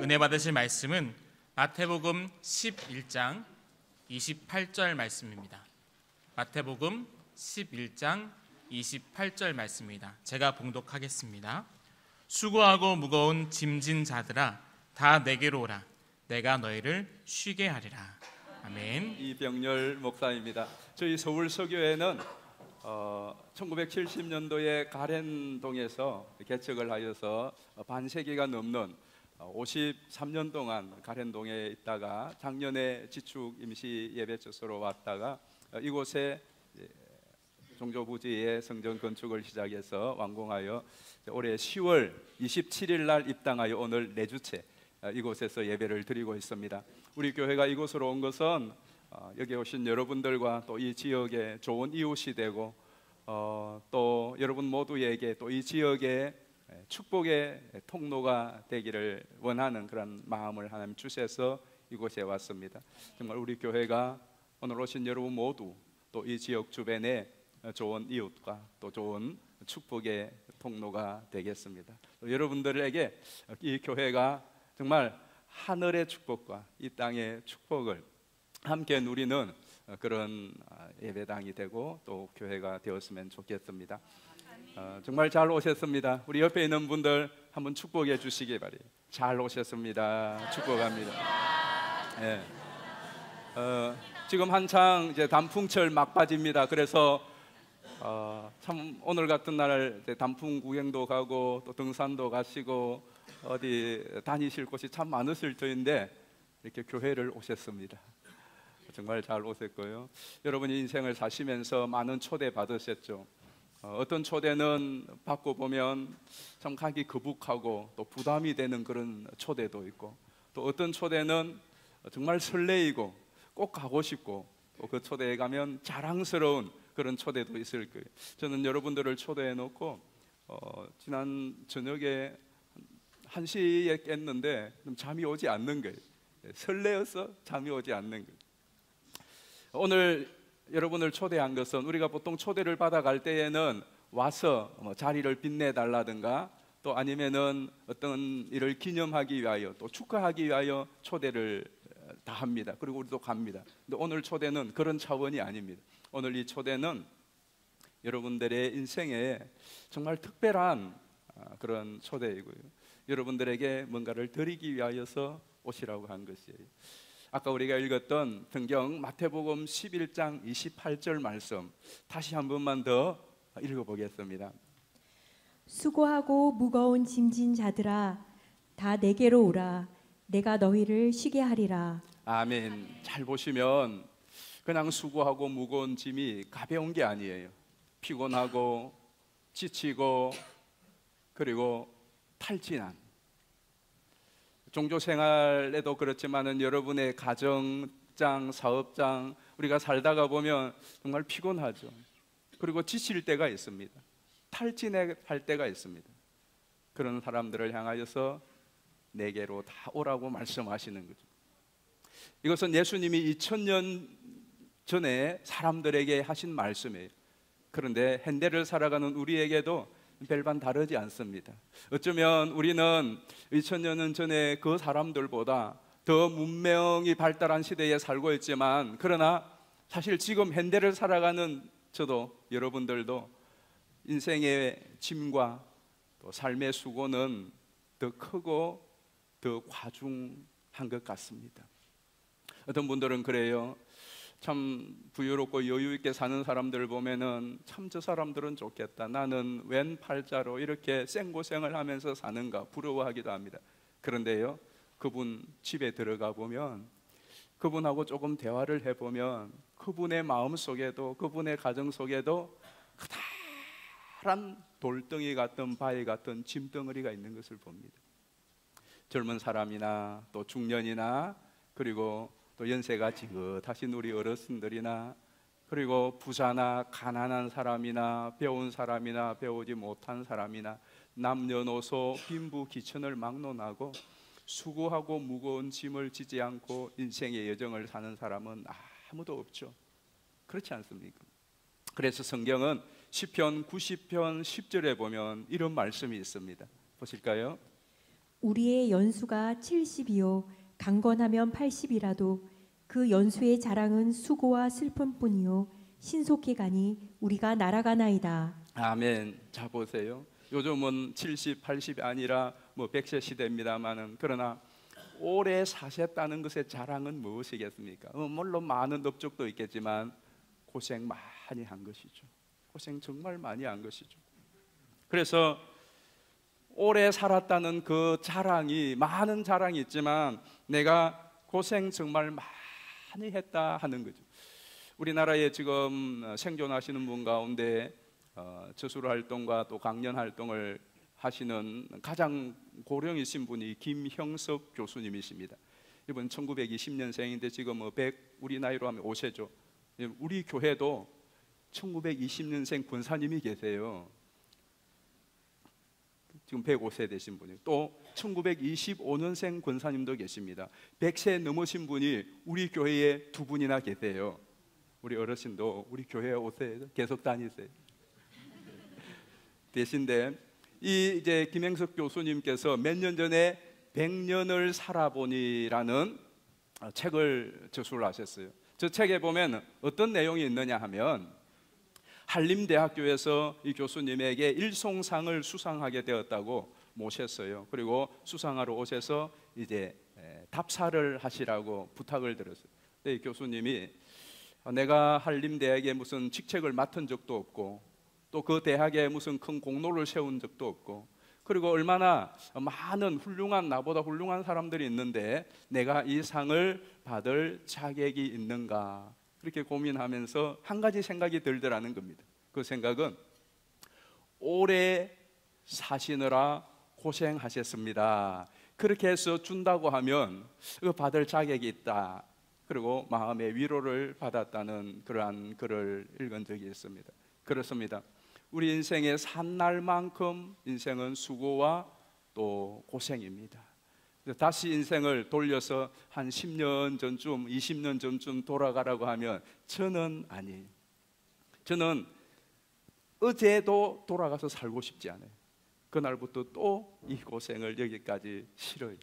은혜 받으실 말씀은 마태복음 11장 28절 말씀입니다. 마태복음 11장 28절 말씀입니다. 제가 봉독하겠습니다. 수고하고 무거운 짐진 자들아 다 내게로 오라. 내가 너희를 쉬게 하리라. 아멘. 이병렬 목사입니다. 저희 서울 서교회는 1970년도에 가랜동에서 개척을 하여서 반세기가 넘는 53년 동안 가랜동에 있다가 작년에 지축 임시 예배처소로 왔다가 이곳에 종조부지에 성전 건축을 시작해서 완공하여 올해 10월 27일 날 입당하여 오늘 4주째 이곳에서 예배를 드리고 있습니다. 우리 교회가 이곳으로 온 것은 여기 오신 여러분들과 또 이 지역의 좋은 이웃이 되고 또 여러분 모두에게 또 이 지역의 축복의 통로가 되기를 원하는 그런 마음을 하나님 주셔서 이곳에 왔습니다. 정말 우리 교회가 오늘 오신 여러분 모두 또 이 지역 주변에 좋은 이웃과 또 좋은 축복의 통로가 되겠습니다. 여러분들에게 이 교회가 정말 하늘의 축복과 이 땅의 축복을 함께 누리는 그런 예배당이 되고 또 교회가 되었으면 좋겠습니다. 정말 잘 오셨습니다. 우리 옆에 있는 분들 한번 축복해 주시기 바래요. 잘 오셨습니다. 축복합니다. 네. 지금 한창 이제 단풍철 막바지입니다. 그래서 참 오늘 같은 날 단풍 구경도 가고 또 등산도 가시고 어디 다니실 곳이 참 많으실 터인데 이렇게 교회를 오셨습니다. 정말 잘 오셨고요. 여러분이 인생을 사시면서 많은 초대 받으셨죠. 어떤 초대는 받고 보면 참 가기 거북하고 또 부담이 되는 그런 초대도 있고, 또 어떤 초대는 정말 설레이고 꼭 가고 싶고 또 그 초대에 가면 자랑스러운 그런 초대도 있을 거예요. 저는 여러분들을 초대해 놓고 지난 저녁에 1시에 깼는데 잠이 오지 않는 거예요. 설레어서 잠이 오지 않는 거예요. 오늘 여러분을 초대한 것은 우리가 보통 초대를 받아갈 때에는 와서 자리를 빛내달라든가 또 아니면은 어떤 일을 기념하기 위하여 또 축하하기 위하여 초대를 다 합니다. 그리고 우리도 갑니다. 근데 오늘 초대는 그런 차원이 아닙니다. 오늘 이 초대는 여러분들의 인생에 정말 특별한 그런 초대이고요. 여러분들에게 뭔가를 드리기 위하여서 오시라고 한 것이에요. 아까 우리가 읽었던 성경 마태복음 11장 28절 말씀 다시 한 번만 더 읽어보겠습니다. 수고하고 무거운 짐진 자들아 다 내게로 오라. 내가 너희를 쉬게 하리라. 아멘. 잘 보시면 그냥 수고하고 무거운 짐이 가벼운 게 아니에요. 피곤하고 지치고 그리고 탈진한 종교생활에도 그렇지만은 여러분의 가정장, 사업장 우리가 살다가 보면 정말 피곤하죠. 그리고 지칠 때가 있습니다. 탈진할 때가 있습니다. 그런 사람들을 향하여서 내게로 다 오라고 말씀하시는 거죠. 이것은 예수님이 2000년 전에 사람들에게 하신 말씀이에요. 그런데 현대를 살아가는 우리에게도 별반 다르지 않습니다. 어쩌면 우리는 2000년 전에 그 사람들보다 더 문명이 발달한 시대에 살고 있지만 그러나 사실 지금 현대를 살아가는 저도 여러분들도 인생의 짐과 또 삶의 수고는 더 크고 더 과중한 것 같습니다. 어떤 분들은 그래요. 참 부유롭고 여유 있게 사는 사람들 보면은 참 저 사람들은 좋겠다. 나는 웬 팔자로 이렇게 생고생을 하면서 사는가 부러워하기도 합니다. 그런데요, 그분 집에 들어가 보면 그분하고 조금 대화를 해보면 그분의 마음 속에도 그분의 가정 속에도 커다란 돌덩이 같은 바위 같은 짐덩어리가 있는 것을 봅니다. 젊은 사람이나 또 중년이나 그리고 또 연세가 지긋하신 우리 어르신들이나 그리고 부자나 가난한 사람이나 배운 사람이나 배우지 못한 사람이나 남녀노소 빈부귀천을 막론하고 수고하고 무거운 짐을 지지 않고 인생의 여정을 사는 사람은 아무도 없죠. 그렇지 않습니까? 그래서 성경은 시편 90편 10절에 보면 이런 말씀이 있습니다. 보실까요? 우리의 연수가 70이요 강건하면 80이라도 그 연수의 자랑은 수고와 슬픔뿐이요 신속히 가니 우리가 날아가나이다. 아멘. 자 보세요. 요즘은 70, 80이 아니라 뭐 100세 시대입니다만은 그러나 오래 사셨다는 것의 자랑은 무엇이겠습니까? 물론 많은 업적도 있겠지만 고생 많이 한 것이죠. 고생 정말 많이 한 것이죠. 그래서 오래 살았다는 그 자랑이 많은 자랑이 있지만 내가 고생 정말 많이 했다 하는 거죠. 우리나라에 지금 생존하시는 분 가운데 저술 활동과 또 강연 활동을 하시는 가장 고령이신 분이 김형석 교수님이십니다. 이분 1920년생인데 지금 100 우리 나이로 하면 5세죠. 우리 교회도 1920년생 권사님이 계세요. 지금 105세 되신 분이 또 1925년생 권사님도 계십니다. 100세 넘으신 분이 우리 교회에 두 분이나 계세요. 우리 어르신도 우리 교회에 오세요. 계속 다니세요. 되신데 이 이제 김행석 교수님께서 몇 년 전에 100년을 살아보니라는 책을 저술을 하셨어요. 저 책에 보면 어떤 내용이 있느냐 하면 한림대학교에서 이 교수님에게 일송상을 수상하게 되었다고 모셨어요. 그리고 수상하러 오셔서 이제 답사를 하시라고 부탁을 드렸어요. 근데 이 교수님이 내가 한림대학에 무슨 직책을 맡은 적도 없고 또 그 대학에 무슨 큰 공로를 세운 적도 없고 그리고 얼마나 많은 훌륭한 나보다 훌륭한 사람들이 있는데 내가 이 상을 받을 자격이 있는가 그렇게 고민하면서 한 가지 생각이 들더라는 겁니다. 그 생각은 오래 사시느라 고생하셨습니다. 그렇게 해서 준다고 하면 그 받을 자격이 있다. 그리고 마음의 위로를 받았다는 그러한 글을 읽은 적이 있습니다. 그렇습니다. 우리 인생의 산 날만큼 인생은 수고와 또 고생입니다. 다시 인생을 돌려서 한 10년 전쯤, 20년 전쯤 돌아가라고 하면 저는 아니에요. 저는 어제도 돌아가서 살고 싶지 않아요. 그날부터 또 이 고생을 여기까지 싫어요.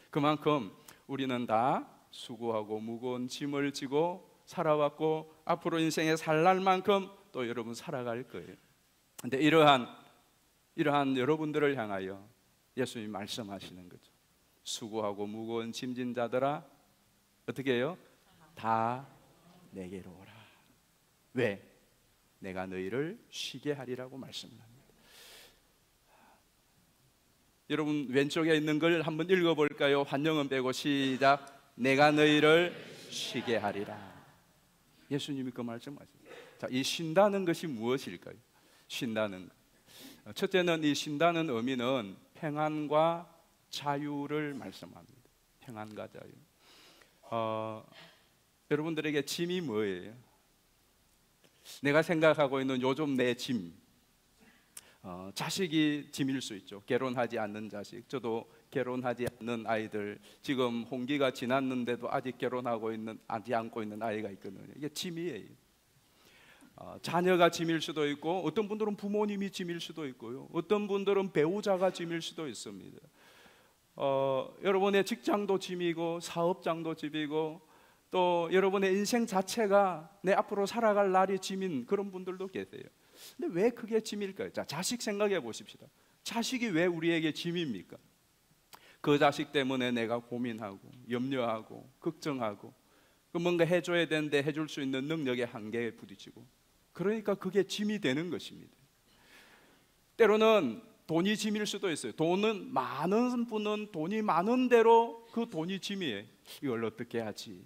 그만큼 우리는 다 수고하고 무거운 짐을 지고 살아왔고 앞으로 인생에 살 날만큼 또 여러분 살아갈 거예요. 근데 이러한 여러분들을 향하여 예수님이 말씀하시는 거죠. 수고하고 무거운 짐진 자들아 어떻게 해요? 다 내게로 오라. 왜? 내가 너희를 쉬게 하리라고 말씀합니다. 여러분 왼쪽에 있는 걸 한번 읽어볼까요? 환영은 빼고 시작. 내가 너희를 쉬게 하리라. 예수님이 그 말씀하셨어요. 자, 이 쉰다는 것이 무엇일까요? 쉰다는 것. 첫째는 이 쉰다는 의미는 평안과 자유를 말씀합니다. 평안과 자유. 여러분들에게 짐이 뭐예요? 내가 생각하고 있는 요즘 내 짐, 자식이 짐일 수 있죠. 결혼하지 않는 자식. 저도 결혼하지 않는 아이들 지금 홍기가 지났는데도 아직 하지 않고 있는 아이가 있거든요. 이게 짐이에요. 자녀가 짐일 수도 있고 어떤 분들은 부모님이 짐일 수도 있고요. 어떤 분들은 배우자가 짐일 수도 있습니다. 여러분의 직장도 짐이고 사업장도 짐이고 또 여러분의 인생 자체가 내 앞으로 살아갈 날이 짐인 그런 분들도 계세요. 근데 왜 그게 짐일까요? 자, 자식 생각해 보십시다. 자식이 왜 우리에게 짐입니까? 그 자식 때문에 내가 고민하고 염려하고 걱정하고 뭔가 해줘야 되는데 해줄 수 있는 능력의 한계에 부딪히고 그러니까 그게 짐이 되는 것입니다. 때로는 돈이 짐일 수도 있어요. 돈은 많은 분은 돈이 많은 대로 그 돈이 짐이에요. 이걸 어떻게 하지?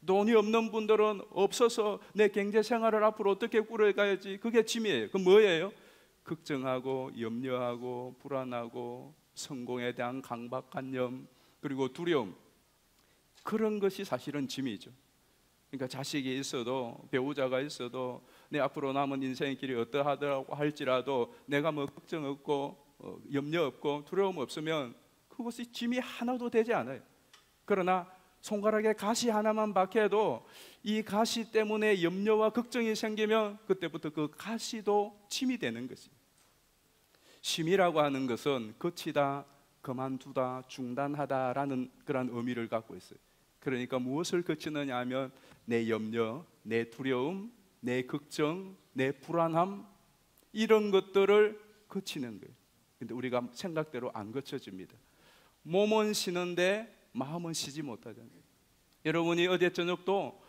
돈이 없는 분들은 없어서 내 경제 생활을 앞으로 어떻게 꾸려가야지 그게 짐이에요. 그 뭐예요? 걱정하고 염려하고 불안하고 성공에 대한 강박관념 그리고 두려움 그런 것이 사실은 짐이죠. 그러니까 자식이 있어도 배우자가 있어도 내 앞으로 남은 인생의 길이 어떠하더라고 할지라도 내가 뭐 걱정 없고 염려 없고 두려움 없으면 그것이 짐이 하나도 되지 않아요. 그러나 손가락에 가시 하나만 박혀도 이 가시 때문에 염려와 걱정이 생기면 그때부터 그 가시도 짐이 되는 것입니다. 심이라고 하는 것은 거치다 그만두다, 중단하다라는 그런 의미를 갖고 있어요. 그러니까 무엇을 그치느냐 하면 내 염려, 내 두려움, 내 걱정, 내 불안함, 이런 것들을 그치는 거예요. 근데 우리가 생각대로 안 그쳐집니다. 몸은 쉬는데 마음은 쉬지 못하잖아요. 여러분이 어제 저녁도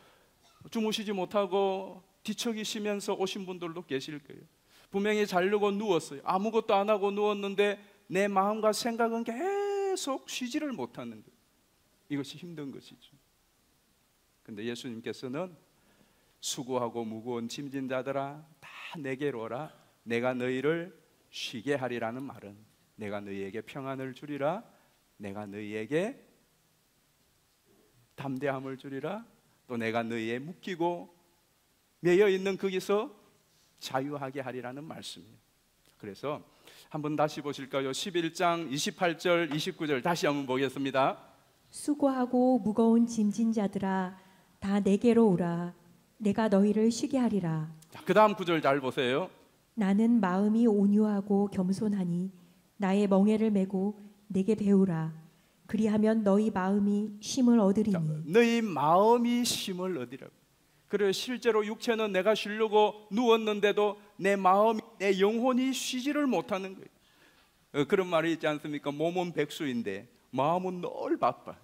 주무시지 못하고 뒤척이시면서 오신 분들도 계실 거예요. 분명히 자려고 누웠어요. 아무것도 안 하고 누웠는데 내 마음과 생각은 계속 쉬지를 못하는 거예요. 이것이 힘든 것이죠. 근데 예수님께서는 수고하고 무거운 짐진 자들아 다 내게로 오라, 내가 너희를 쉬게 하리라는 말은 내가 너희에게 평안을 주리라, 내가 너희에게 담대함을 주리라, 또 내가 너희에 묶이고 매여 있는 거기서 자유하게 하리라는 말씀이에요. 그래서 한번 다시 보실까요? 11장 28절 29절 다시 한번 보겠습니다. 수고하고 무거운 짐진 자들아 다 내게로 오라, 내가 너희를 쉬게 하리라. 그 다음 구절 잘 보세요. 나는 마음이 온유하고 겸손하니 나의 멍에를 메고 내게 배우라. 그리하면 너희 마음이 쉼을 얻으리니. 너희 마음이 쉼을 얻으리라고. 그래, 실제로 육체는 내가 쉬려고 누웠는데도 내 마음이, 내 영혼이 쉬지를 못하는 거예요. 그런 말이 있지 않습니까? 몸은 백수인데 마음은 늘 바빠.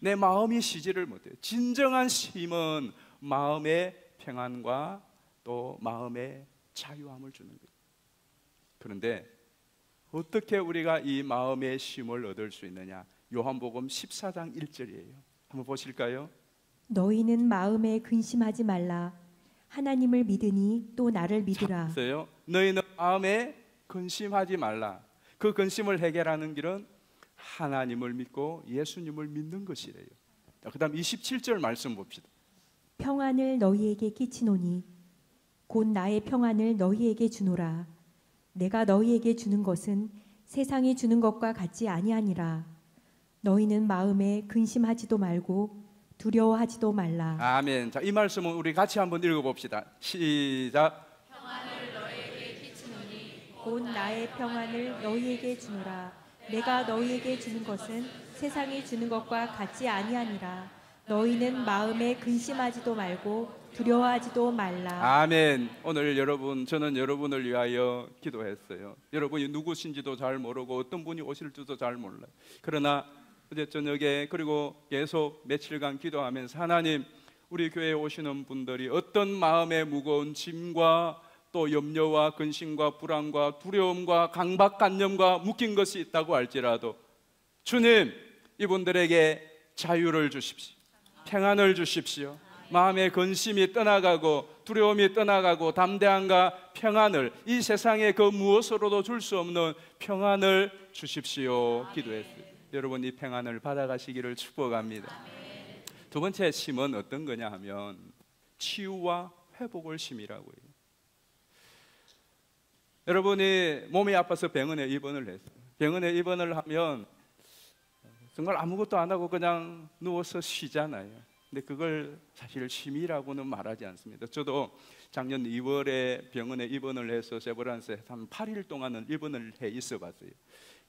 내 마음이 쉬지를 못해요. 진정한 쉼은 마음의 평안과 또 마음의 자유함을 주는 거예요. 그런데 어떻게 우리가 이 마음의 쉼을 얻을 수 있느냐? 요한복음 14장 1절이에요. 한번 보실까요? 너희는 마음에 근심하지 말라. 하나님을 믿으니 또 나를 믿으라. 보세요. 너희는 마음에 근심하지 말라. 그 근심을 해결하는 길은 하나님을 믿고 예수님을 믿는 것이래요. 그 다음 27절 말씀 봅시다. 평안을 너희에게 끼치노니 곧 나의 평안을 너희에게 주노라. 내가 너희에게 주는 것은 세상이 주는 것과 같지 아니하니라. 너희는 마음에 근심하지도 말고 두려워하지도 말라. 아멘. 자, 이 말씀은 우리 같이 한번 읽어봅시다. 시작. 곧 나의 평안을 너희에게 주노라. 내가 너희에게 주는 것은 세상이 주는 것과 같지 아니하니라. 너희는 마음에 근심하지도 말고 두려워하지도 말라. 아멘. 오늘 저는 여러분을 위하여 기도했어요. 여러분이 누구신지도 잘 모르고 어떤 분이 오실지도 잘 몰라요. 그러나 어제 저녁에 그리고 계속 며칠간 기도하면서 하나님, 우리 교회에 오시는 분들이 어떤 마음의 무거운 짐과 또 염려와 근심과 불안과 두려움과 강박관념과 묶인 것이 있다고 할지라도 주님, 이분들에게 자유를 주십시오. 평안을 주십시오. 마음의 근심이 떠나가고 두려움이 떠나가고 담대함과 평안을, 이 세상에 그 무엇으로도 줄 수 없는 평안을 주십시오. 기도했어요. 여러분, 이 평안을 받아가시기를 축복합니다. 두 번째 쉼은 어떤 거냐 하면 치유와 회복을 쉼이라고 해요. 여러분이 몸이 아파서 병원에 입원을 했어요. 병원에 입원을 하면 정말 아무것도 안 하고 그냥 누워서 쉬잖아요. 근데 그걸 사실 쉼이라고는 말하지 않습니다. 저도 작년 2월에 병원에 입원을 해서 세브란스에 한 8일 동안은 입원을 해 있어 봤어요.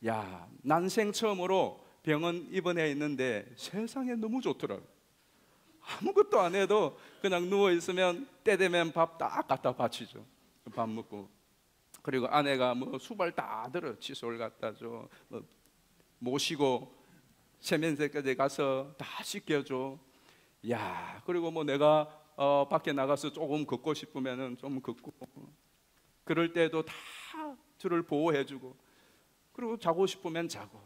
야, 난생 처음으로 병원 입원해 있는데 세상에 너무 좋더라고요. 아무것도 안 해도 그냥 누워 있으면 때 되면 밥 딱 갖다 바치죠. 밥 먹고. 그리고 아내가 뭐 수발 다 들어, 칫솔 갖다 줘, 뭐 모시고 세면대까지 가서 다 씻겨줘. 야, 그리고 뭐 내가 밖에 나가서 조금 걷고 싶으면은 좀 걷고, 그럴 때도 다 저를 보호해주고, 그리고 자고 싶으면 자고,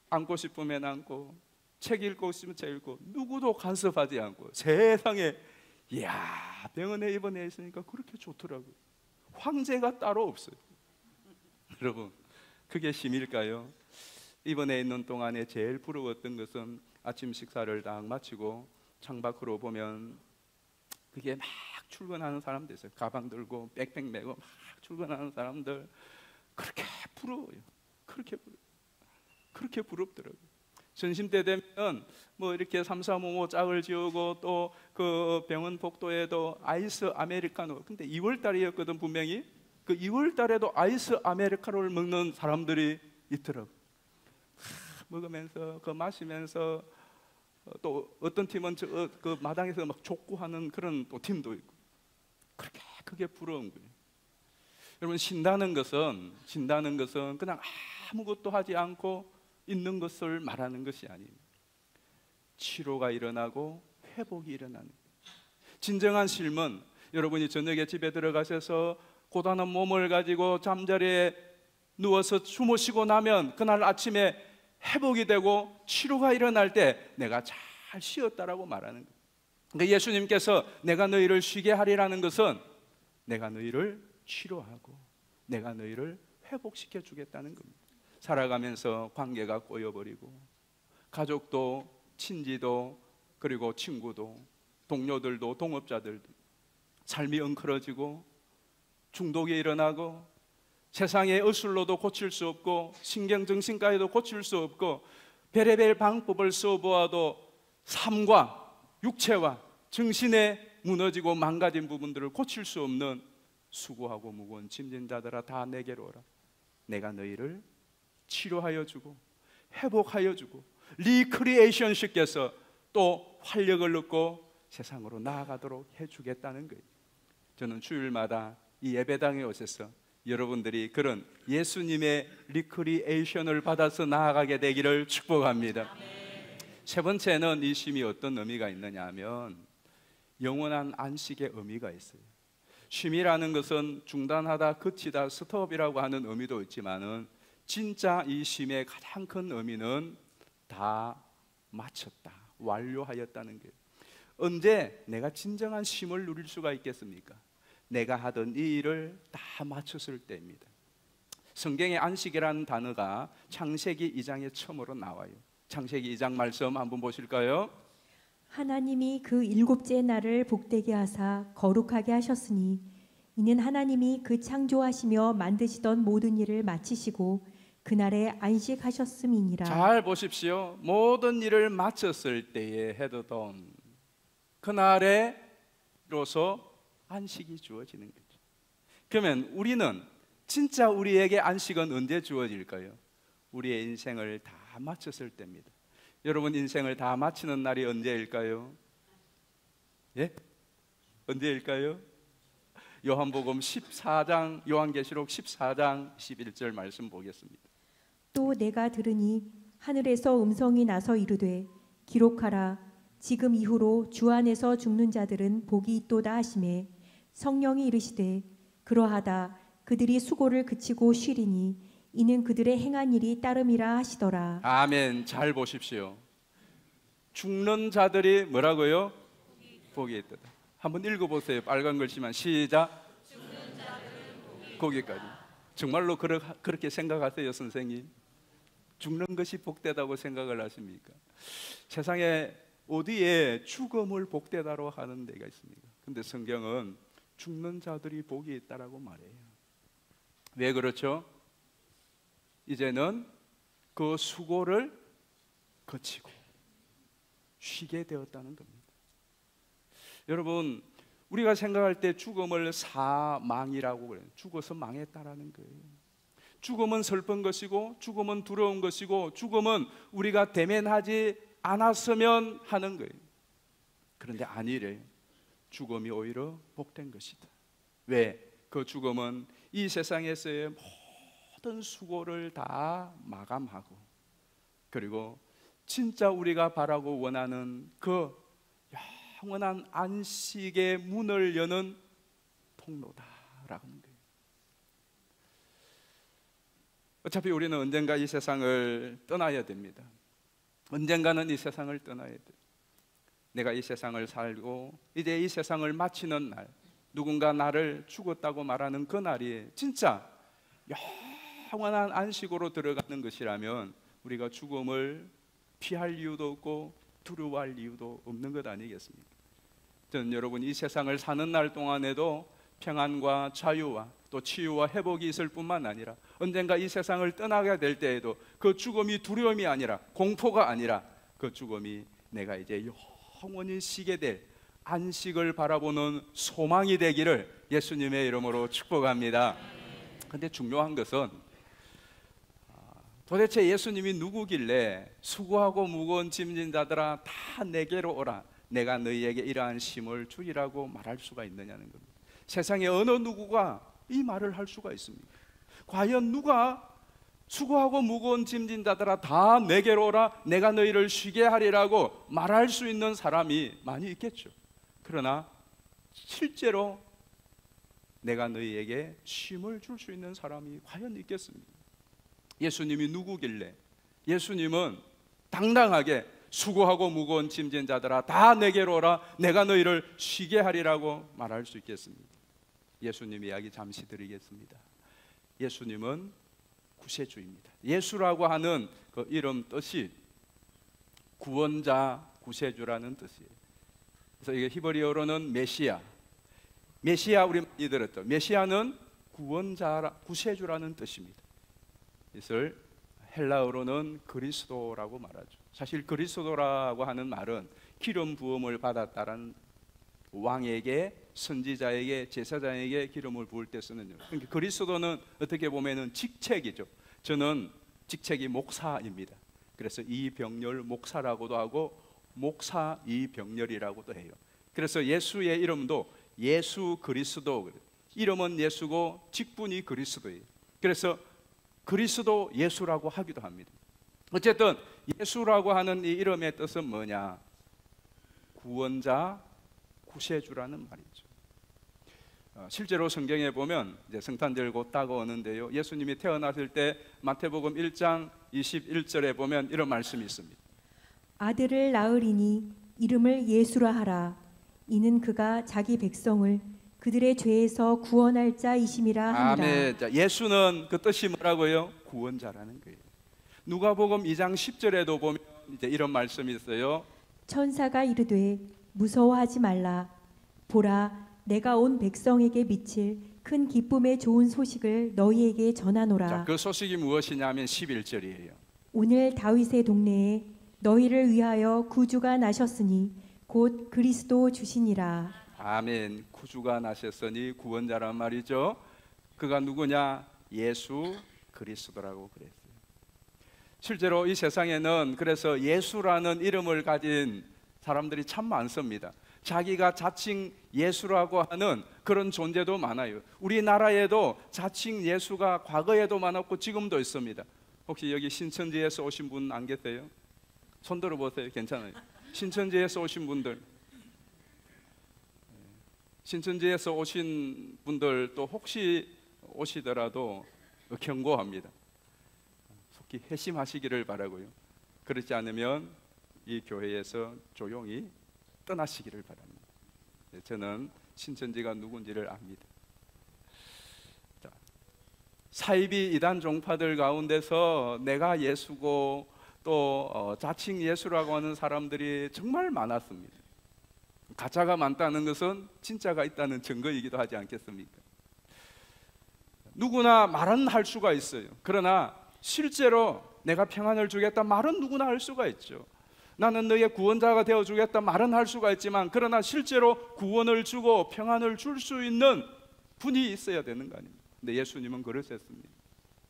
앉고 싶으면 앉고, 책 읽고 싶으면 책 읽고, 누구도 간섭하지 않고. 세상에, 이야, 병원에 입원해 있으니까 그렇게 좋더라고요. 황제가 따로 없어요. 여러분, 그게 쉼일까요? 입원해 있는 동안에 제일 부러웠던 것은 아침 식사를 딱 마치고 창밖으로 보면 그게 막 출근하는 사람들 있어요. 가방 들고 백팩 메고 막 출근하는 사람들, 그렇게 부러워요. 그렇게 부럽더라고요. 점심때 되면 뭐 이렇게 삼삼오오 짝을 지우고 또 그 병원 복도에도 아이스 아메리카노, 근데 2월 달이었거든 분명히. 그 2월 달에도 아이스 아메리카노를 먹는 사람들이 있더라고. 먹으면서 그 마시면서 또 어떤 팀은 그 마당에서 막 족구하는 그런 또 팀도 있고, 그렇게 그게 부러운 거예요. 여러분, 신다는 것은 그냥 아무것도 하지 않고 있는 것을 말하는 것이 아닙니다. 치료가 일어나고 회복이 일어나는 거예요. 진정한 쉼은 여러분이 저녁에 집에 들어가셔서 고단한 몸을 가지고 잠자리에 누워서 주무시고 나면 그날 아침에 회복이 되고 치료가 일어날 때 내가 잘 쉬었다라고 말하는 거예요. 그러니까 예수님께서 내가 너희를 쉬게 하리라는 것은 내가 너희를 치료하고 내가 너희를 회복시켜 주겠다는 겁니다. 살아가면서 관계가 꼬여버리고 가족도 친지도 그리고 친구도 동료들도 동업자들도 삶이 엉클어지고 중독이 일어나고 세상의 의술로도 고칠 수 없고 신경정신과에도 고칠 수 없고 별의별 방법을 써보아도 삶과 육체와 정신에 무너지고 망가진 부분들을 고칠 수 없는 수고하고 무거운 짐진 자들아 다 내게로 오라. 내가 너희를 치료하여 주고 회복하여 주고 리크리에이션식께서 또 활력을 얻고 세상으로 나아가도록 해주겠다는 거예요. 저는 주일마다 이 예배당에 오셔서 여러분들이 그런 예수님의 리크리에이션을 받아서 나아가게 되기를 축복합니다. 세 번째는 이 쉼이 어떤 의미가 있느냐 하면 영원한 안식의 의미가 있어요. 쉼이라는 것은 중단하다, 그치다, 스톱이라고 하는 의미도 있지만은 진짜 이 쉼의 가장 큰 의미는 다 마쳤다, 완료하였다는 거예요. 언제 내가 진정한 쉼을 누릴 수가 있겠습니까? 내가 하던 이 일을 다 마쳤을 때입니다. 성경의 안식이라는 단어가 창세기 2장에 처음으로 나와요. 창세기 2장 말씀 한번 보실까요? 하나님이 그 일곱째 날을 복되게 하사 거룩하게 하셨으니 이는 하나님이 그 창조하시며 만드시던 모든 일을 마치시고 그날에 안식하셨음이니라. 잘 보십시오. 모든 일을 마쳤을 때에 해두던 그날에로서 안식이 주어지는 거죠. 그러면 우리는 진짜 우리에게 안식은 언제 주어질까요? 우리의 인생을 다 마쳤을 때입니다. 여러분, 인생을 다 마치는 날이 언제일까요? 예? 언제일까요? 요한복음 14장, 요한계시록 14장 11절 말씀 보겠습니다. 또 내가 들으니 하늘에서 음성이 나서 이르되 기록하라. 지금 이후로 주 안에서 죽는 자들은 복이 있도다 하시매 성령이 이르시되 그러하다. 그들이 수고를 그치고 쉬리니 이는 그들의 행한 일이 따름이라 하시더라. 아멘. 잘 보십시오. 죽는 자들이 뭐라고요? 복이 있도다. 한번 읽어보세요. 빨간 글씨만. 시작. 거기까지. 정말로 그렇게 생각하세요, 선생님? 죽는 것이 복되다고 생각을 하십니까? 세상에 어디에 죽음을 복되다로 하는 데가 있습니까? 근데 성경은 죽는 자들이 복이 있다라고 말해요. 왜 그렇죠? 이제는 그 수고를 거치고 쉬게 되었다는 겁니다. 여러분, 우리가 생각할 때 죽음을 사망이라고 그래요. 죽어서 망했다라는 거예요. 죽음은 슬픈 것이고 죽음은 두려운 것이고 죽음은 우리가 대면하지 않았으면 하는 거예요. 그런데 아니래요. 죽음이 오히려 복된 것이다. 왜? 그 죽음은 이 세상에서의 모든 수고를 다 마감하고 그리고 진짜 우리가 바라고 원하는 그 영원한 안식의 문을 여는 통로다라고 하는 거예요. 어차피 우리는 언젠가 이 세상을 떠나야 됩니다. 언젠가는 이 세상을 떠나야 돼요. 내가 이 세상을 살고 이제 이 세상을 마치는 날, 누군가 나를 죽었다고 말하는 그 날이 진짜 영원한 안식으로 들어가는 것이라면 우리가 죽음을 피할 이유도 없고 두려워할 이유도 없는 것 아니겠습니까? 저는 여러분, 이 세상을 사는 날 동안에도 평안과 자유와 또 치유와 회복이 있을 뿐만 아니라 언젠가 이 세상을 떠나게 될 때에도 그 죽음이 두려움이 아니라 공포가 아니라 그 죽음이 내가 이제 영원히 쉬게 될 안식을 바라보는 소망이 되기를 예수님의 이름으로 축복합니다. 근데 중요한 것은 도대체 예수님이 누구길래 수고하고 무거운 짐진 자들아 다 내게로 오라, 내가 너희에게 이러한 쉼을 주리라고 말할 수가 있느냐는 겁니다. 세상에 어느 누구가 이 말을 할 수가 있습니까? 과연 누가 수고하고 무거운 짐진 자들아 다 내게로 오라, 내가 너희를 쉬게 하리라고 말할 수 있는 사람이 많이 있겠죠. 그러나 실제로 내가 너희에게 쉼을 줄 수 있는 사람이 과연 있겠습니까? 예수님이 누구길래 예수님은 당당하게 수고하고 무거운 짐진 자들아 다 내게로 오라, 내가 너희를 쉬게 하리라고 말할 수 있겠습니까? 예수님 이야기 잠시 드리겠습니다. 예수님은 구세주입니다. 예수라고 하는 그 이름 뜻이 구원자, 구세주라는 뜻이에요. 그래서 이게 히브리어로는 메시아. 메시아 우리 많이 들었죠. 메시아는 구원자, 구세주라는 뜻입니다. 이것을 헬라어로는 그리스도라고 말하죠. 사실 그리스도라고 하는 말은 기름 부음을 받았다는 왕에게, 선지자에게, 제사장에게 기름을 부을 때 쓰는. 그러니까 그리스도는 어떻게 보면은 직책이죠. 저는 직책이 목사입니다. 그래서 이병렬 목사라고도 하고 목사 이병렬이라고도 해요. 그래서 예수의 이름도 예수 그리스도, 이름은 예수고 직분이 그리스도예요. 그래서 그리스도 예수라고 하기도 합니다. 어쨌든 예수라고 하는 이 이름의 뜻은 뭐냐? 구원자, 구세주라는 말이죠. 실제로 성경에 보면 이제 성탄절 곧 다가오는데요, 예수님이 태어났을 때 마태복음 1장 21절에 보면 이런 말씀이 있습니다. 아들을 낳으리니 이름을 예수라 하라. 이는 그가 자기 백성을 그들의 죄에서 구원할 자이심이라 하니라. 아멘. 자, 예수는 그 뜻이 뭐라고요? 구원자라는 거예요. 누가복음 2장 10절에도 보면 이제 이런 말씀이 있어요. 천사가 이르되 무서워하지 말라. 보라, 내가 온 백성에게 미칠 큰 기쁨의 좋은 소식을 너희에게 전하노라. 자, 그 소식이 무엇이냐면 11절이에요. 오늘 다윗의 동네에 너희를 위하여 구주가 나셨으니 곧 그리스도 주시니라. 아멘. 구주가 나셨으니 구원자란 말이죠. 그가 누구냐? 예수 그리스도라고 그랬어요. 실제로 이 세상에는 그래서 예수라는 이름을 가진 사람들이 참 많습니다. 자기가 자칭 예수라고 하는 그런 존재도 많아요. 우리나라에도 자칭 예수가 과거에도 많았고 지금도 있습니다. 혹시 여기 신천지에서 오신 분 안 계세요? 손 들어보세요. 괜찮아요. 신천지에서 오신 분들, 신천지에서 오신 분들 또 혹시 오시더라도 경고합니다. 속히 회심하시기를 바라고요. 그렇지 않으면 이 교회에서 조용히 떠나시기를 바랍니다. 저는 신천지가 누군지를 압니다. 자, 사이비 이단 종파들 가운데서 내가 예수고 또 자칭 예수라고 하는 사람들이 정말 많았습니다. 가짜가 많다는 것은 진짜가 있다는 증거이기도 하지 않겠습니까? 누구나 말은 할 수가 있어요. 그러나 실제로 내가 평안을 주겠다 말은 누구나 할 수가 있죠. 나는 너의 구원자가 되어주겠다 말은 할 수가 있지만, 그러나 실제로 구원을 주고 평안을 줄 수 있는 분이 있어야 되는 거 아닙니까? 근데 예수님은 그러셨습니다.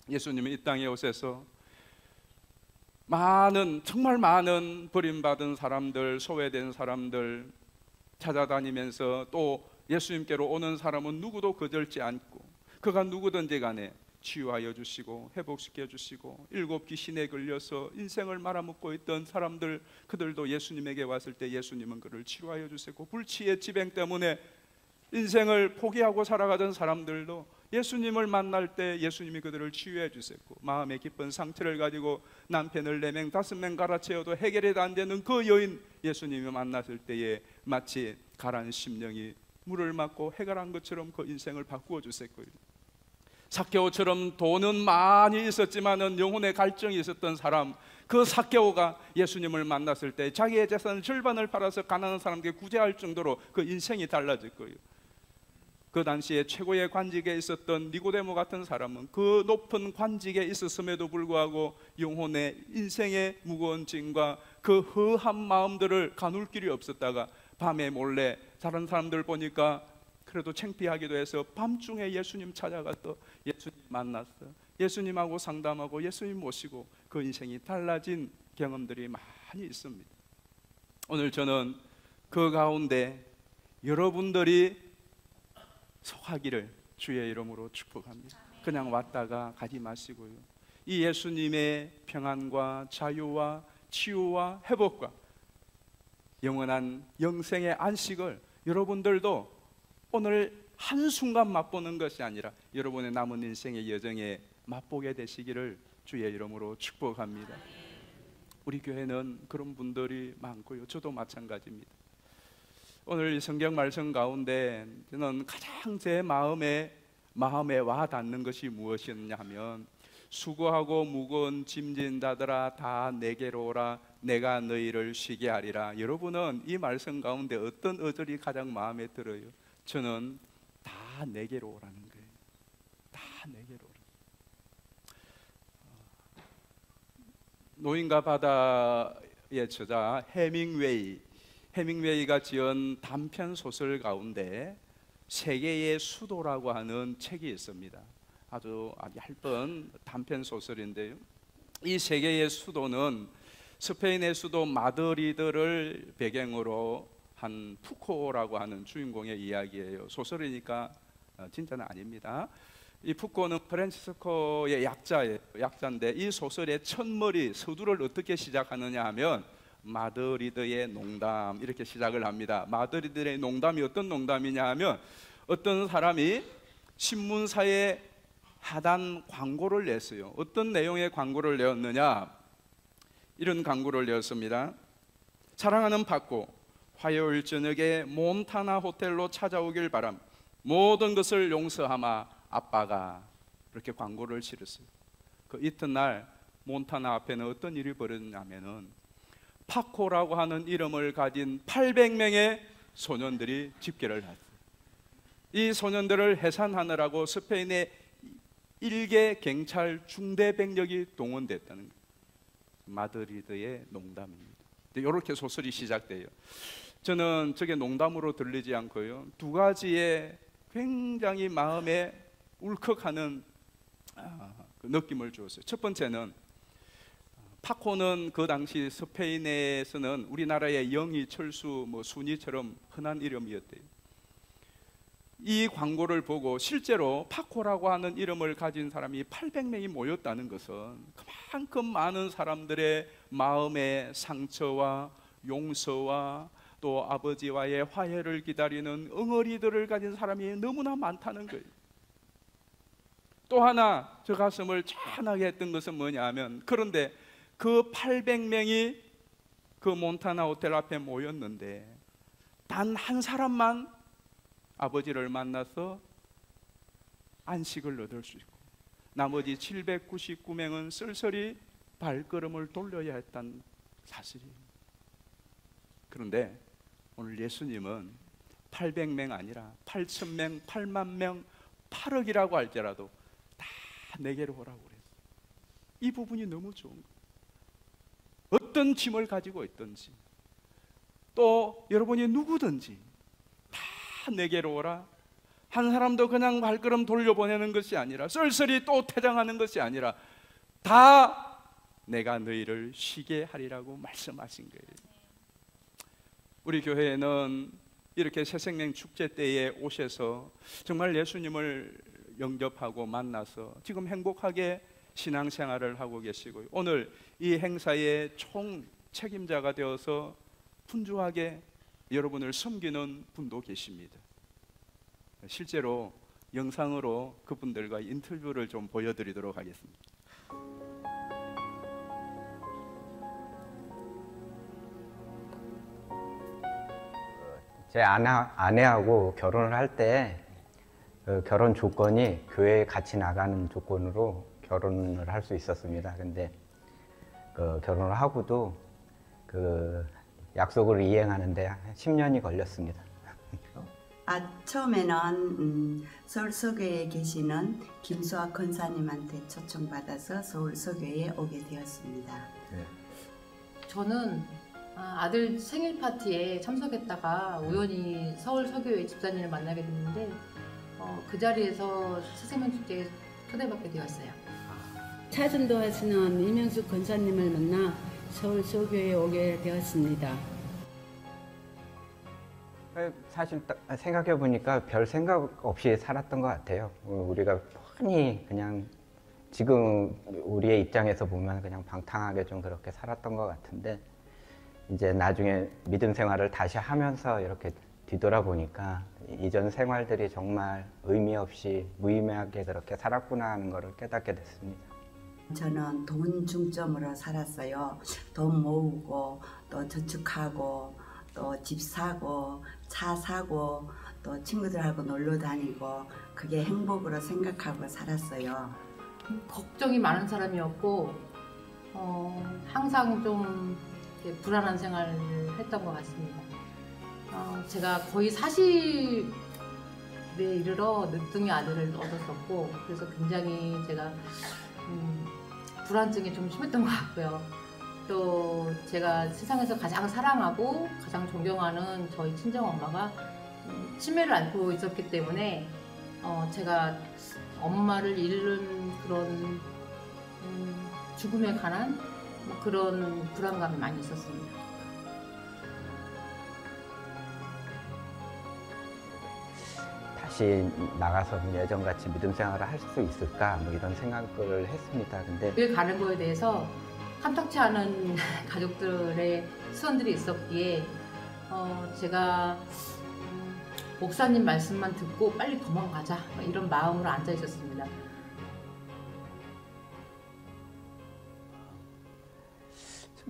예수님은 이 땅에 오셔서 정말 많은 버림받은 사람들, 소외된 사람들 찾아다니면서 또 예수님께로 오는 사람은 누구도 거절지 않고, 그가 누구든지 간에 치유하여 주시고 회복시켜 주시고, 7 귀신에 걸려서 인생을 말아먹고 있던 사람들, 그들도 예수님에게 왔을 때 예수님은 그를 치료하여 주셨고, 불치의 지병 때문에 인생을 포기하고 살아가던 사람들도 예수님을 만날 때 예수님이 그들을 치유해 주셨고, 마음에 깊은 상처를 가지고 남편을 4명 5명 갈아채워도 해결이 안 되는 그 여인, 예수님이 만났을 때에 마치 가라앉은 심령이 물을 맞고 해결한 것처럼 그 인생을 바꾸어 주셨고요. 삭개오처럼 돈은 많이 있었지만은 영혼의 갈증이 있었던 사람, 그 삭개오가 예수님을 만났을 때 자기의 재산 절반을 팔아서 가난한 사람에게 구제할 정도로 그 인생이 달라질 거예요. 그 당시에 최고의 관직에 있었던 니고데모 같은 사람은 그 높은 관직에 있었음에도 불구하고 영혼의 인생의 무거운 짐과 그 허한 마음들을 가눌 길이 없었다가 밤에 몰래 다른 사람들 보니까 그래도 창피하기도 해서 밤중에 예수님 찾아가서 예수님 만났어. 예수님하고 상담하고 예수님 모시고 그 인생이 달라진 경험들이 많이 있습니다. 오늘 저는 그 가운데 여러분들이 속하기를 주의 이름으로 축복합니다. 그냥 왔다가 가지 마시고요, 이 예수님의 평안과 자유와 치유와 회복과 영원한 영생의 안식을 여러분들도 오늘 한순간 맛보는 것이 아니라 여러분의 남은 인생의 여정에 맛보게 되시기를 주의 이름으로 축복합니다. 우리 교회는 그런 분들이 많고요, 저도 마찬가지입니다. 오늘 이 성경 말씀 가운데 저는 가장 제 마음에 와 닿는 것이 무엇이었냐 하면, 수고하고 무거운 짐진 자들아 다 내게로 오라, 내가 너희를 쉬게 하리라. 여러분은 이 말씀 가운데 어떤 어절이 가장 마음에 들어요? 저는 다 내게로 오라는 거예요. 다 내게로 오라. 노인과 바다의 저자 해밍웨이가 지은 단편 소설 가운데 세계의 수도라고 하는 책이 있습니다. 아주 얇은 단편 소설인데요, 이 세계의 수도는 스페인의 수도 마드리드를 배경으로 한 푸코라고 하는 주인공의 이야기예요. 소설이니까 진짜는 아닙니다. 이 푸코는 프란치스코의 약자인데, 이 소설의 첫머리 서두를 어떻게 시작하느냐 하면 마드리드의 농담, 이렇게 시작을 합니다. 마드리드의 농담이 어떤 농담이냐 하면, 어떤 사람이 신문사에 하단 광고를 냈어요. 어떤 내용의 광고를 내었느냐, 이런 광고를 내었습니다. 사랑하는 파코, 화요일 저녁에 몬타나 호텔로 찾아오길 바람, 모든 것을 용서하마 아빠가, 이렇게 광고를 실었어요. 그 이튿날 몬타나 앞에는 어떤 일이 벌어졌냐면은 파코라고 하는 이름을 가진 800명의 소년들이 집결을 했어요. 이 소년들을 해산하느라고 스페인의 일개 경찰 중대병력이 동원됐다는 거예요. 마드리드의 농담입니다. 이렇게 소설이 시작돼요. 저는 저게 농담으로 들리지 않고요, 두 가지의 굉장히 마음에 울컥하는 그 느낌을 주었어요. 첫 번째는, 파코는 그 당시 스페인에서는 우리나라의 영희, 철수, 순이처럼 흔한 이름이었대요. 이 광고를 보고 실제로 파코라고 하는 이름을 가진 사람이 800명이 모였다는 것은 그만큼 많은 사람들의 마음의 상처와 용서와 또 아버지와의 화해를 기다리는 응어리들을 가진 사람이 너무나 많다는 거예요. 또 하나 저 가슴을 찬하게 했던 것은 뭐냐 하면, 그런데 그 800명이 그 몬타나 호텔 앞에 모였는데 단 한 사람만 아버지를 만나서 안식을 얻을 수 있고, 나머지 799명은 쓸쓸히 발걸음을 돌려야 했다는 사실이에요. 그런데 오늘 예수님은 800명 아니라 8,000명, 8만 명, 8억이라고 할지라도 다 내게로 오라고 그랬어요. 이 부분이 너무 좋은 거예요. 어떤 짐을 가지고 있든지, 또 여러분이 누구든지 다 내게로 오라. 한 사람도 그냥 발걸음 돌려보내는 것이 아니라, 쓸쓸히 또 퇴장하는 것이 아니라, 다 내가 너희를 쉬게 하리라고 말씀하신 거예요. 우리 교회에는 이렇게 새생명 축제 때에 오셔서 정말 예수님을 영접하고 만나서 지금 행복하게 신앙생활을 하고 계시고요, 오늘 이 행사의 총 책임자가 되어서 분주하게 여러분을 섬기는 분도 계십니다. 실제로 영상으로 그분들과 인터뷰를 좀 보여드리도록 하겠습니다. 제 아내하고 결혼을 할 때 결혼 조건이 교회에 같이 나가는 조건으로 결혼을 할 수 있었습니다. 근데 결혼을 하고도 그 약속을 이행하는데 10년이 걸렸습니다. 처음에는 서울서교회에 계시는 김수학 권사님한테 초청받아서 서울서교회에 오게 되었습니다. 네. 저는 아들 생일 파티에 참석했다가 우연히 서울서교회 집사님을 만나게 됐는데 그 자리에서 새생명 축제에 초대받게 되었어요. 차전도 하시는 이명숙 권사님을 만나 서울 소교회에 오게 되었습니다. 사실 생각해 보니까 별 생각 없이 살았던 것 같아요. 우리가 뻔히 그냥 지금 우리의 입장에서 보면 그냥 방탕하게 좀 그렇게 살았던 것 같은데, 이제 나중에 믿음 생활을 다시 하면서 이렇게 뒤돌아보니까 이전 생활들이 정말 의미 없이 무의미하게 그렇게 살았구나 하는 것을 깨닫게 됐습니다. 저는 돈 중점으로 살았어요. 돈 모으고 또 저축하고 또 집 사고 차 사고 또 친구들하고 놀러 다니고 그게 행복으로 생각하고 살았어요. 걱정이 많은 사람이었고 항상 좀 이렇게 불안한 생활을 했던 것 같습니다. 제가 거의 40에 이르러 늦둥이 아들을 얻었었고, 그래서 굉장히 제가 불안증이 좀 심했던 것 같고요. 또 제가 세상에서 가장 사랑하고 가장 존경하는 저희 친정엄마가 치매를 앓고 있었기 때문에 제가 엄마를 잃는 그런 죽음에 관한 그런 불안감이 많이 있었습니다. 다시 나가서 예전같이 믿음 생활을 할 수 있을까 뭐 이런 생각을 했습니다. 근데 교회 가는 거에 대해서 탐탁치 않은 가족들의 수원들이 있었기에 제가 목사님 말씀만 듣고 빨리 도망가자 이런 마음으로 앉아 있었습니다.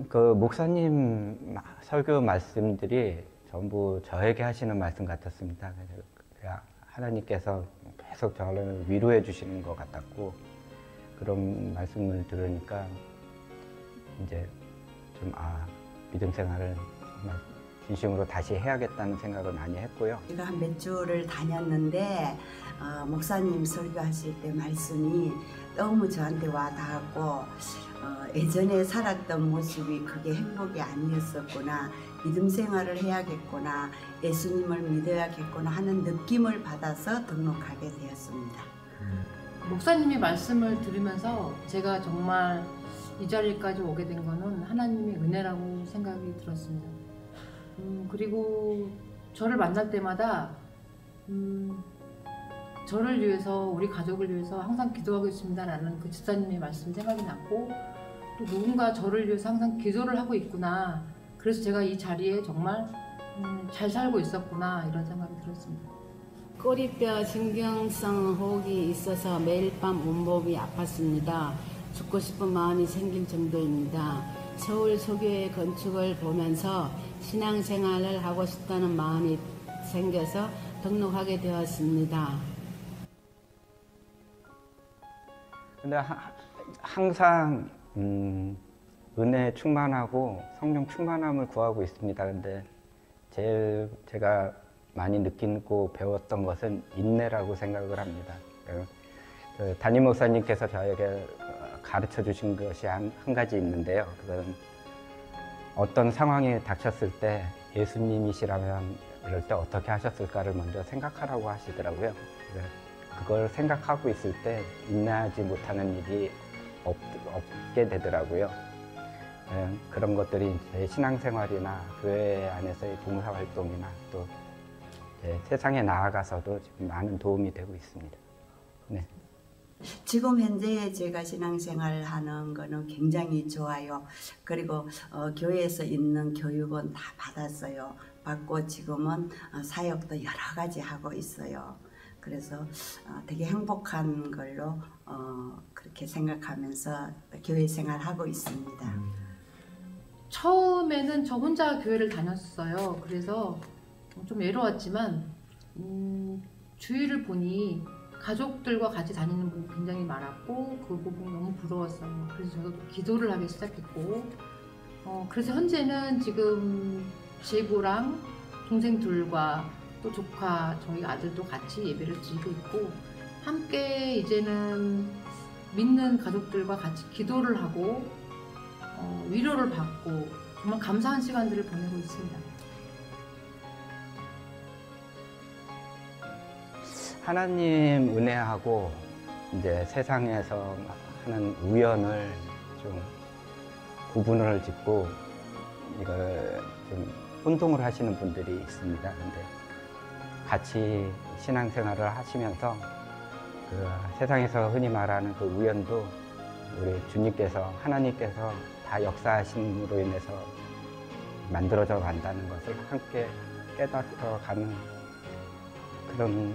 그 목사님 설교 말씀들이 전부 저에게 하시는 말씀 같았습니다. 하나님께서 계속 저를 위로해 주시는 것 같았고, 그런 말씀을 들으니까 이제 좀 믿음 생활을 정말 진심으로 다시 해야겠다는 생각을 많이 했고요. 제가 한 몇 주를 다녔는데 목사님 설교하실 때 말씀이 너무 저한테 와닿았고, 예전에 살았던 모습이 그게 행복이 아니었었구나, 믿음 생활을 해야겠구나, 예수님을 믿어야겠구나 하는 느낌을 받아서 등록하게 되었습니다. 목사님의 말씀을 들으면서 제가 정말 이 자리까지 오게 된 거는 하나님의 은혜라고 생각이 들었습니다. 그리고 저를 만날 때마다 저를 위해서, 우리 가족을 위해서 항상 기도하겠습니다라는 그 집사님의 말씀이 생각이 났고, 또 누군가 저를 위해서 항상 기도를 하고 있구나, 그래서 제가 이 자리에 정말 잘 살고 있었구나 이런 생각이 들었습니다. 꼬리뼈 신경성 호흡이 있어서 매일 밤 온몸이 아팠습니다. 죽고 싶은 마음이 생길 정도입니다. 서울 소교회 건축을 보면서 신앙생활을 하고 싶다는 마음이 생겨서 등록하게 되었습니다. 근데 항상 은혜 충만하고 성령 충만함을 구하고 있습니다. 근데 제일 제가 많이 느끼고 배웠던 것은 인내라고 생각을 합니다. 담임 목사님께서 저에게 가르쳐 주신 것이 한 가지 있는데요. 그건 어떤 상황이 닥쳤을 때 예수님이시라면 이럴 때 어떻게 하셨을까를 먼저 생각하라고 하시더라고요. 그걸 생각하고 있을 때 인내하지 못하는 일이 없게 되더라고요. 그런 것들이 제 신앙생활이나 교회 안에서의 봉사활동이나 또 세상에 나아가서도 지금 많은 도움이 되고 있습니다. 네. 지금 현재 제가 신앙생활을 하는 거는 굉장히 좋아요. 그리고 교회에서 있는 교육은 다 받았어요. 받고 지금은 사역도 여러 가지 하고 있어요. 그래서 되게 행복한 걸로 그렇게 생각하면서 교회 생활하고 있습니다. 처음에는 저 혼자 교회를 다녔어요. 그래서 좀 외로웠지만 주위를 보니 가족들과 같이 다니는 분이 굉장히 많았고 그 부분이 너무 부러웠어요. 그래서 저도 기도를 하기 시작했고 그래서 현재는 지금 제고랑 동생 둘과 또 조카, 저희 아들도 같이 예배를 드리고 있고, 함께 이제는 믿는 가족들과 같이 기도를 하고 위로를 받고 정말 감사한 시간들을 보내고 있습니다. 하나님 은혜하고 이제 세상에서 하는 우연을 좀 구분을 짓고 이걸 좀 혼동을 하시는 분들이 있습니다. 근데 같이 신앙생활을 하시면서 그 세상에서 흔히 말하는 그 우연도 우리 주님께서 하나님께서 다 역사하심으로 인해서 만들어져 간다는 것을 함께 깨닫어 가는 그런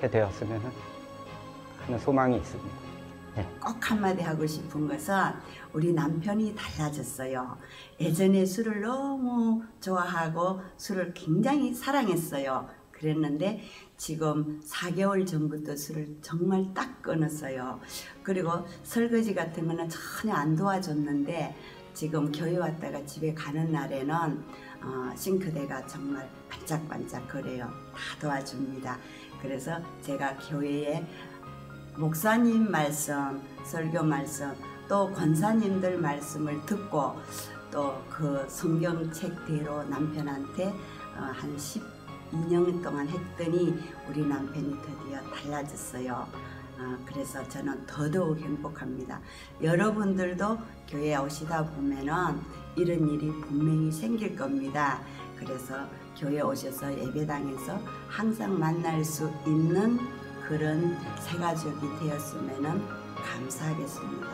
게 되었으면 하는 소망이 있습니다. 꼭 한마디 하고 싶은 것은 우리 남편이 달라졌어요. 예전에 술을 너무 좋아하고 술을 굉장히 사랑했어요. 그랬는데 지금 4개월 전부터 술을 정말 딱 끊었어요. 그리고 설거지 같은 거는 전혀 안 도와줬는데 지금 교회 왔다가 집에 가는 날에는 싱크대가 정말 반짝반짝 거려요. 다 도와줍니다. 그래서 제가 교회에 목사님 말씀, 설교 말씀, 또 권사님들 말씀을 듣고 또 그 성경책대로 남편한테 한 12년 동안 했더니 우리 남편이 드디어 달라졌어요. 그래서 저는 더더욱 행복합니다. 여러분들도 교회에 오시다 보면은 이런 일이 분명히 생길 겁니다. 그래서 교회에 오셔서 예배당에서 항상 만날 수 있는 그런 새가족이 되었으면 감사하겠습니다.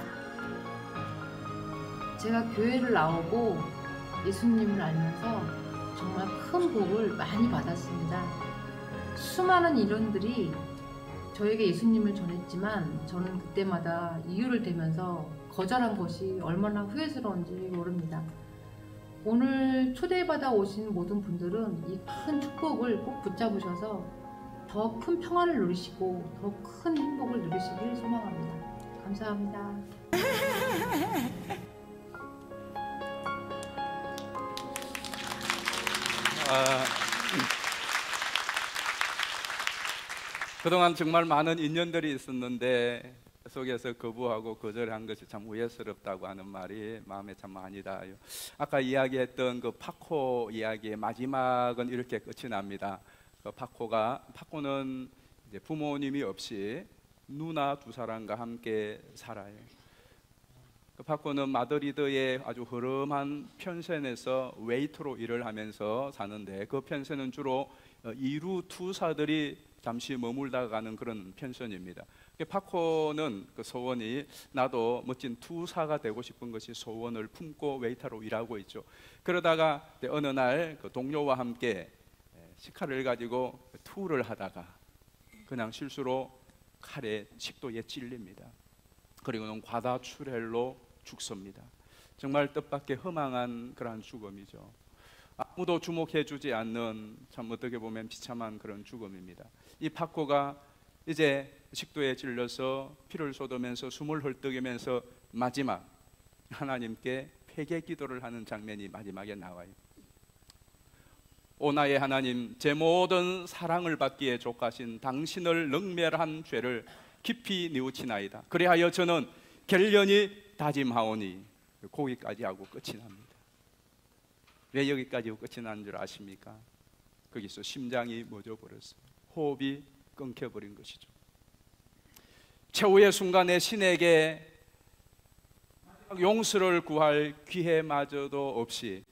제가 교회를 나오고 예수님을 알면서 정말 큰 복을 많이 받았습니다. 수많은 이론들이 저에게 예수님을 전했지만 저는 그때마다 이유를 대면서 거절한 것이 얼마나 후회스러운지 모릅니다. 오늘 초대받아 오신 모든 분들은 이 큰 축복을 꼭 붙잡으셔서 더 큰 평안을 누리시고 더 큰 행복을 누리시길 소망합니다. 감사합니다. 그동안 정말 많은 인연들이 있었는데 속에서 거부하고 거절한 것이 참 후회스럽다고 하는 말이 마음에 참 많이 닿아요. 아까 이야기했던 그 파코 이야기의 마지막은 이렇게 끝이 납니다. 그 파코는 이제 부모님이 없이 누나 두 사람과 함께 살아요. 그 파코는 마드리드의 아주 허름한 펜션에서 웨이터로 일을 하면서 사는데 그 펜션은 주로 이루 투사들이 잠시 머물다 가는 그런 펜션입니다. 파코는 그 소원이 나도 멋진 투사가 되고 싶은 것이 소원을 품고 웨이터로 일하고 있죠. 그러다가 어느 날 그 동료와 함께 식칼을 가지고 투를 하다가 그냥 실수로 칼에 식도에 찔립니다. 그리고는 과다출혈로 죽습니다. 정말 뜻밖의 허망한 그러한 죽음이죠. 아무도 주목해주지 않는 참 어떻게 보면 비참한 그런 죽음입니다. 이 파코가 이제 식도에 찔려서 피를 쏟으면서 숨을 헐떡이면서 마지막 하나님께 회개 기도를 하는 장면이 마지막에 나와요. 오 나의 하나님, 제 모든 사랑을 받기에 족하신 당신을 능멸한 죄를 깊이 뉘우치나이다. 그리하여 저는 결연히 다짐하오니 거기까지 하고 끝이 납니다. 왜 여기까지 하고 끝이 난 줄 아십니까? 거기서 심장이 멎어버렸어요. 호흡이 끊겨버린 것이죠. 최후의 순간에 신에게 용서를 구할 기회마저도 없이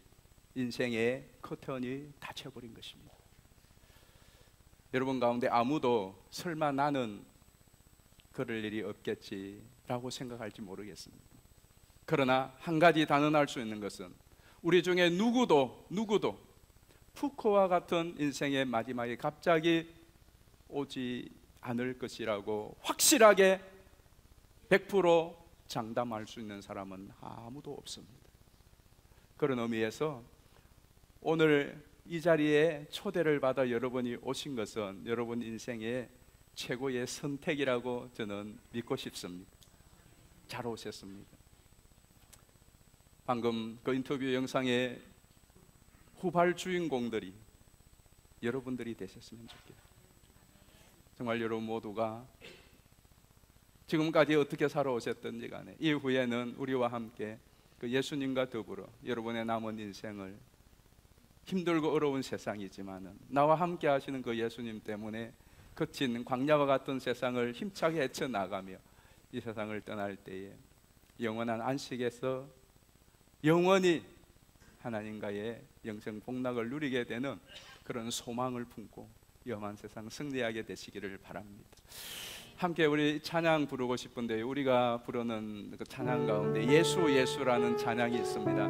인생의 커튼이 닫혀버린 것입니다. 여러분 가운데 아무도 설마 나는 그럴 일이 없겠지라고 생각할지 모르겠습니다. 그러나 한 가지 단언할 수 있는 것은 우리 중에 누구도 푸코와 같은 인생의 마지막이 갑자기 오지 않을 것이라고 확실하게 100% 장담할 수 있는 사람은 아무도 없습니다. 그런 의미에서 오늘 이 자리에 초대를 받아 여러분이 오신 것은 여러분 인생의 최고의 선택이라고 저는 믿고 싶습니다. 잘 오셨습니다. 방금 그 인터뷰 영상의 후발 주인공들이 여러분들이 되셨으면 좋겠습니다. 정말 여러분 모두가 지금까지 어떻게 살아오셨던지 간에 이후에는 우리와 함께 그 예수님과 더불어 여러분의 남은 인생을 힘들고 어려운 세상이지만은 나와 함께 하시는 그 예수님 때문에 거친 광야와 같은 세상을 힘차게 헤쳐나가며 이 세상을 떠날 때에 영원한 안식에서 영원히 하나님과의 영생 복락을 누리게 되는 그런 소망을 품고 위험한 세상 승리하게 되시기를 바랍니다. 함께 우리 찬양 부르고 싶은데, 우리가 부르는 그 찬양 가운데 예수 예수라는 찬양이 있습니다.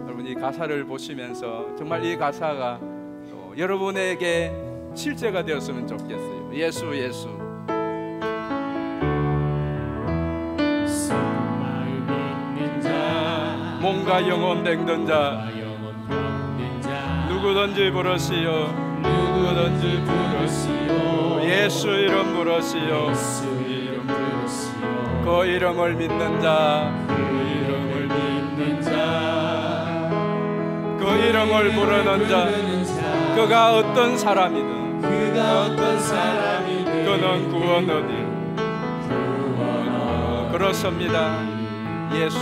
여러분 이 가사를 보시면서 정말 이 가사가 또 여러분에게 실제가 되었으면 좋겠어요. 예수 예수. 몸과 영혼 댕던 자 누구든지 부르시오, 누구든지 부르시오. 예수 이름 부르시오, 예수 이름 부르시오. 그 이름을 믿는 자, 그 이름을 믿는 자, 그 이름을 부르는 자, 그가 어떤 사람이든, 그가 어떤 사람이든 그는 구원 얻이. 그렇습니다. 예수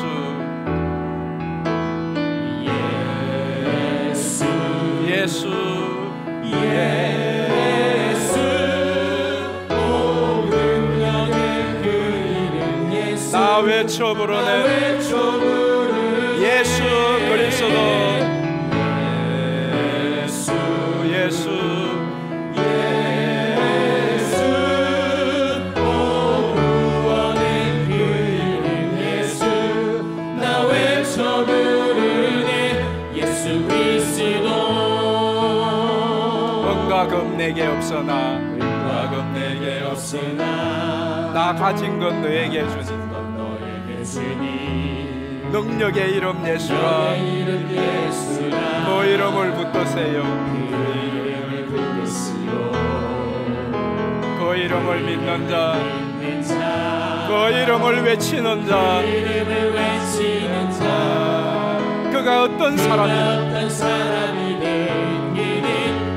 예수 예수 모든 명의 그 이름 예수. 나 외쳐 부르네 예수 그리스도. 예수 예수 예수 구원의 그 이름 예수. 나 외쳐 부르네 예수 그리스도. 은과금 내게 없으나, 은과금 내게 없으나 나 가진 건 너에게 주니 능력의 이름 예수라. 그 이름을 붙드세요. 그 이름을 믿는 자, 그 이름을 외치는 자, 그가 어떤 사람이든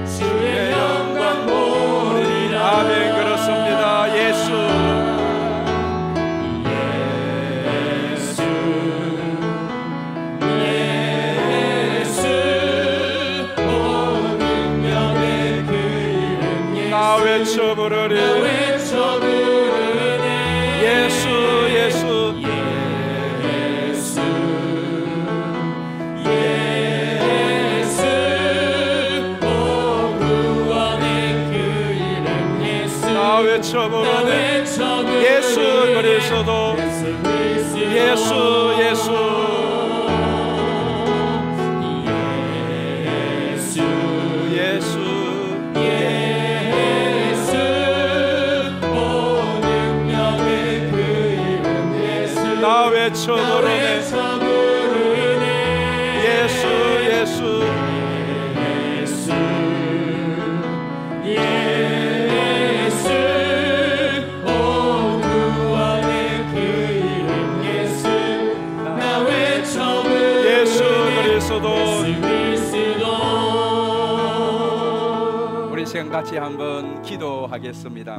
주의 영광 보리라. 아멘. 그렇습니다. 예수 예수 예수 모든 명의 그 이름 예수. 나 외쳐 부르리 예수 예수 외쳐 부르네 예수 그리스도. 예수 예수 예수 예수 모든 명의 그 이름 예수. 나 외쳐 부르네 예수 예수 우리 시간 같이 한번 기도하겠습니다.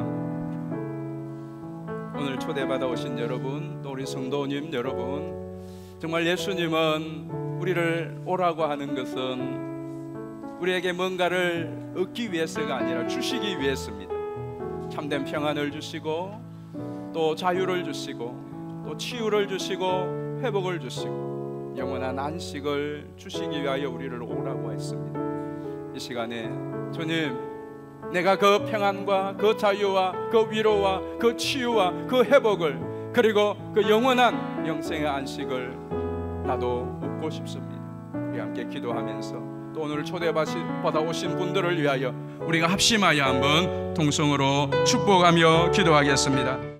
오늘 초대받아 오신 여러분, 또 우리 성도님 여러분, 정말 예수님은 우리를 오라고 하는 것은 우리에게 뭔가를 얻기 위해서가 아니라 주시기 위해서입니다. 참된 평안을 주시고, 또 자유를 주시고, 또 치유를 주시고, 회복을 주시고, 영원한 안식을 주시기 위하여 우리를 오라고 했습니다. 이 시간에 주님, 내가 그 평안과 그 자유와 그 위로와 그 치유와 그 회복을, 그리고 그 영원한 영생의 안식을 나도 얻고 싶습니다. 우리 함께 기도하면서 또 오늘 초대받아 오신 분들을 위하여 우리가 합심하여 한번 통성으로 축복하며 기도하겠습니다.